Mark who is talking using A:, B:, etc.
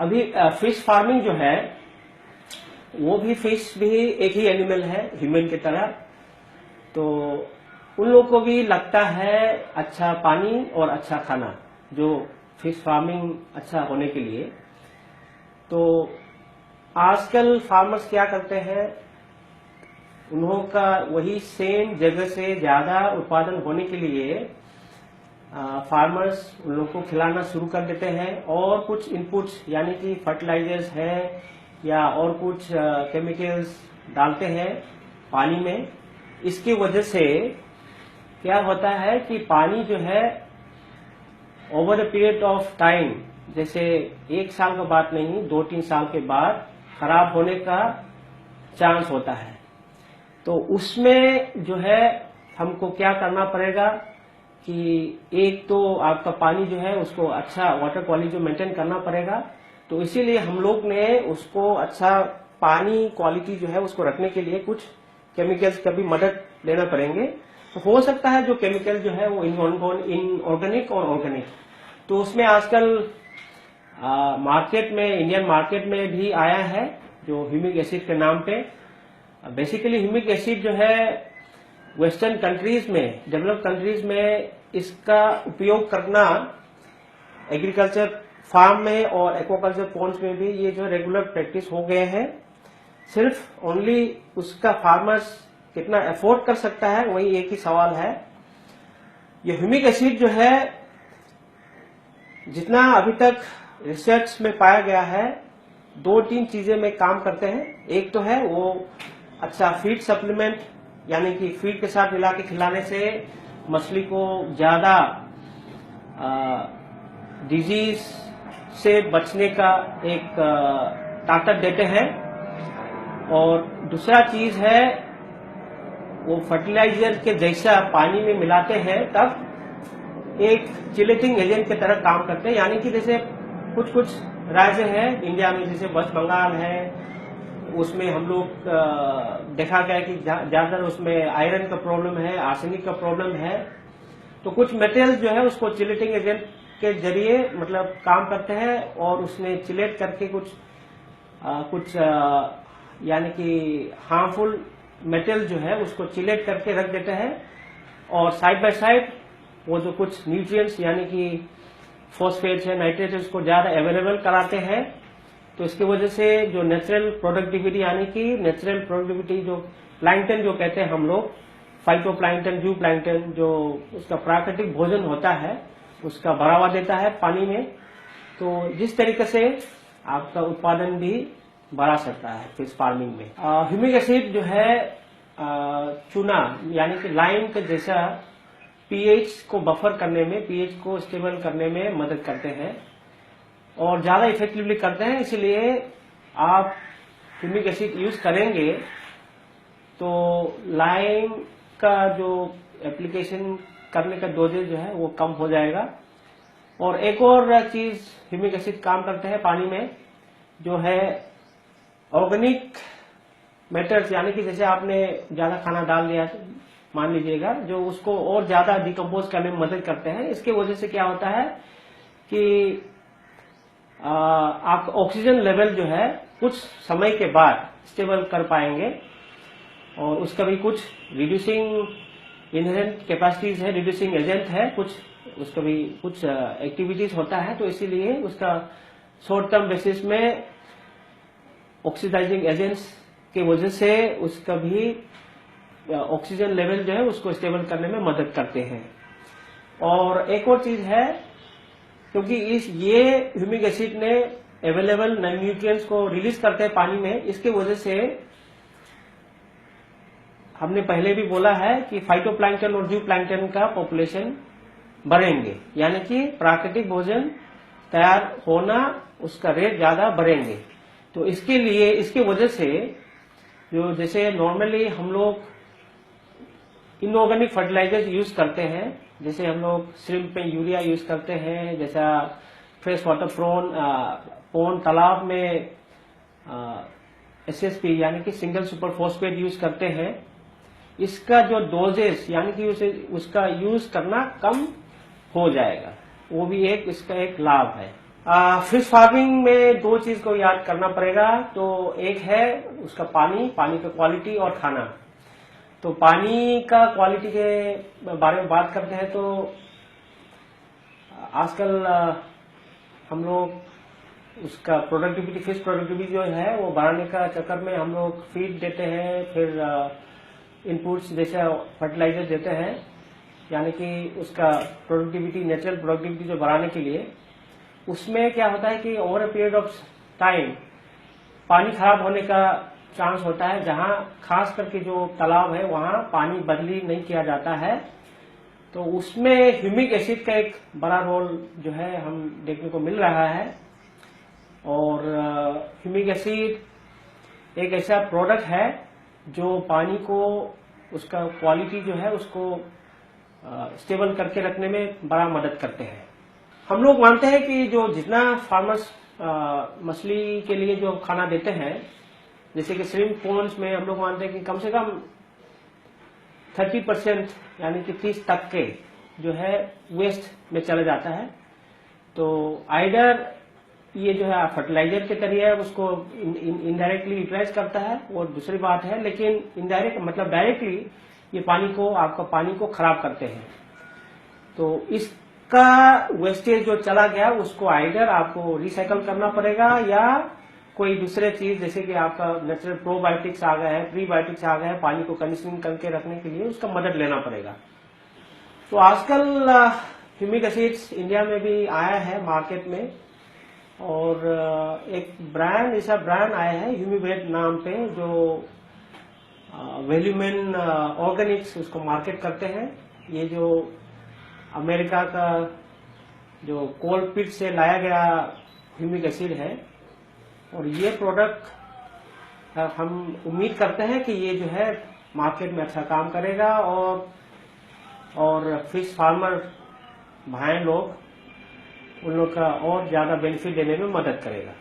A: अभी fish farming जो है वो भी, फिश भी एक ही एनिमल है ह्यूमन की तरह, तो उन लोगों को भी लगता है अच्छा पानी और अच्छा खाना, जो फिश फार्मिंग अच्छा होने के लिए। तो आजकल फार्मर्स क्या करते हैं, उन्हों का वही सेम जगह से ज्यादा उत्पादन होने के लिए फार्मर्स उन लोगों को खिलाना शुरू कर देते हैं, और कुछ इनपुट्स यानी कि फर्टिलाइजर्स है या और कुछ केमिकल्स डालते हैं पानी में। इसकी वजह से क्या होता है कि पानी जो है over the period of time, जैसे एक साल का बात नहीं, 2-3 साल के बाद खराब होने का चांस होता है। तो उसमें जो है हमको क्या करना पड़ेगा कि एक तो आपका पानी जो है उसको अच्छा वाटर क्वालिटी जो मेंटेन करना पड़ेगा। तो इसीलिए हम लोग ने उसको अच्छा पानी क्वालिटी जो है उसको रखने के लिए कुछ केमिकल्स का भी मदद लेना पड़ेंगे। तो हो सकता है जो केमिकल जो है वो इनऑर्गेनिक और ऑर्गेनिक, तो उसमें आजकल मार्केट में, इंडियन मार्केट में भी आया है जो ह्यूमिक एसिड के नाम पे। बेसिकली ह्यूमिक एसिड जो है वेस्टर्न कंट्रीज में, डेवलप्ड कंट्रीज में इसका उपयोग करना एग्रीकल्चर फार्म में और एक्वाकल्चर पॉन्ड्स में भी ये जो रेगुलर प्रैक्टिस हो गए हैं। सिर्फ ओनली उसका फार्मर्स कितना अफोर्ड कर सकता है, वही एक ही सवाल है। ये ह्यूमिक एसिड जो है जितना अभी तक रिसर्च में पाया गया है, 2-3 चीजें में काम करते हैं। एक तो है वो अच्छा फीड सप्लीमेंट, यानी कि फीड के साथ मिला के खिलाने से मछली को ज्यादा डिजीज से बचने का एक ताकत देते हैं। और दूसरा चीज है वो फर्टिलाइजर के जैसा पानी में मिलाते हैं तब एक चिलेटिंग एजेंट की तरह काम करते हैं। यानी कि जैसे कुछ कुछ राज्य है इंडिया में, जैसे वेस्ट बंगाल है, उसमें हम लोग देखा गया कि ज्यादातर उसमें आयरन का प्रॉब्लम है, आर्सेनिक का प्रॉब्लम है। तो कुछ मटेरियल जो है उसको चिलेटिंग एजेंट के जरिए मतलब काम करते हैं, और उसमें चिलेट करके कुछ यानी कि हार्मफुल मटेरियल जो है उसको चिलेट करके रख देते हैं, और साइड बाय साइड वो जो कुछ न्यूट्रिएंट्स यानी कि फॉस्फेट्स है, नाइट्रेट्स है, उसको ज्यादा अवेलेबल कराते हैं। तो इसकी वजह से जो नेचुरल प्रोडक्टिविटी यानी कि नेचुरल प्रोडक्टिविटी जो प्लैंकटन जो कहते हैं हम लोग, फाइटो प्लैंकटन, जू प्लैंकटन, जो उसका प्राकृतिक भोजन होता है उसका बढ़ावा देता है पानी में। तो जिस तरीके से आपका उत्पादन भी बढ़ा सकता है फिश फार्मिंग में। ह्यूमिक एसिड जो है चूना यानी कि लाइम के जैसा पीएच को बफर करने में, पीएच को स्टेबल करने में मदद करते हैं और ज्यादा इफेक्टिवली करते हैं। इसलिए आप ह्यूमिक एसिड यूज करेंगे तो लाइम का जो एप्लीकेशन करने का डोजेज जो है वो कम हो जाएगा। और एक और चीज ह्यूमिक एसिड काम करते हैं पानी में, जो है ऑर्गेनिक मैटर्स, यानी कि जैसे आपने ज्यादा खाना डाल दिया मान लीजिएगा, जो उसको और ज्यादा डिकम्पोज करने में मदद करते हैं। इसके वजह से क्या होता है कि आपका ऑक्सीजन लेवल जो है कुछ समय के बाद स्टेबल कर पाएंगे, और उसका भी कुछ रिड्यूसिंग इनहेरेंट कैपेसिटीज है, रिड्यूसिंग एजेंट है, कुछ उसका भी कुछ एक्टिविटीज होता है। तो इसीलिए उसका शॉर्ट टर्म बेसिस में ऑक्सीडाइजिंग एजेंट्स की वजह से उसका भी ऑक्सीजन लेवल जो है उसको स्टेबल करने में मदद करते हैं। और एक और चीज है, क्योंकि ये ह्यूमिक एसिड ने अवेलेबल न्यूट्रिएंट्स को रिलीज करते हैं पानी में, इसके वजह से हमने पहले भी बोला है कि फाइटोप्लैंक्टन और जू प्लैंक्टन का पॉपुलेशन बढ़ेंगे, यानी कि प्राकृतिक भोजन तैयार होना उसका रेट ज्यादा बढ़ेंगे। तो इसके लिए, इसकी वजह से जो जैसे नॉर्मली हम लोग इनऑर्गेनिक फर्टिलाइजर्स यूज करते हैं, जैसे हम लोग श्रिम्प पे यूरिया यूज करते हैं, जैसा फ्रेश वाटर पोन तालाब में एसएसपी यानी कि सिंगल सुपर फॉस्फेट यूज करते हैं। इसका जो डोजेस यानी कि उसका यूज करना कम हो जाएगा, वो भी एक इसका एक लाभ है। फिश फार्मिंग में दो चीज को याद करना पड़ेगा। तो एक है उसका पानी का क्वालिटी और खाना। तो पानी का क्वालिटी के बारे में बात करते हैं तो आजकल हम लोग उसका प्रोडक्टिविटी, फिश प्रोडक्टिविटी जो है वो बढ़ाने का चक्कर में हम लोग फीड देते हैं, फिर इनपुट्स जैसे फर्टिलाइजर देते हैं, यानी कि उसका प्रोडक्टिविटी, नेचुरल प्रोडक्टिविटी जो बढ़ाने के लिए। उसमें क्या होता है कि over a period of time पानी खराब होने का चांस होता है। जहां खास करके जो तालाब है वहां पानी बदली नहीं किया जाता है, तो उसमें ह्यूमिक एसिड का एक बड़ा रोल जो है हम देखने को मिल रहा है। और ह्यूमिक एसिड एक ऐसा प्रोडक्ट है जो पानी को, उसका क्वालिटी जो है उसको स्टेबल करके रखने में बड़ा मदद करते हैं। हम लोग मानते हैं कि जो जितना फार्मर्स मछली के लिए जो खाना देते हैं, जैसे कि श्रिम्प पोन्स में हम लोग मानते हैं कि कम से कम 30% यानी कि 30% जो है वेस्ट में चला जाता है। तो आइडर ये जो है फर्टिलाइजर के जरिए उसको इनडायरेक्टली यूटिलाइज करता है, वो दूसरी बात है, लेकिन इनडायरेक्ट मतलब डायरेक्टली ये आपका पानी को खराब करते हैं। तो इसका वेस्टेज जो चला गया उसको आइडर आपको रिसाइकल करना पड़ेगा, या कोई दूसरे चीज जैसे कि आपका नेचुरल प्रोबायोटिक्स आ गए हैं, प्रीबायोटिक्स आ गए हैं, पानी को कंडीशनिंग करके रखने के लिए उसका मदद लेना पड़ेगा। तो आजकल ह्यूमिक एसिड्स इंडिया में भी आया है मार्केट में, और एक ब्रांड, ऐसा ब्रांड आया है ह्यूमिवेट नाम पे, जो वैल्यूमेन ऑर्गेनिक्स उसको मार्केट करते हैं। ये जो अमेरिका का जो कोल पिट से लाया गया ह्यूमिक एसिड है, और ये प्रोडक्ट हम उम्मीद करते हैं कि ये जो है मार्केट में अच्छा काम करेगा, और फिश फार्मर भाई लोग, उन लोग का और ज्यादा बेनिफिट देने में मदद करेगा।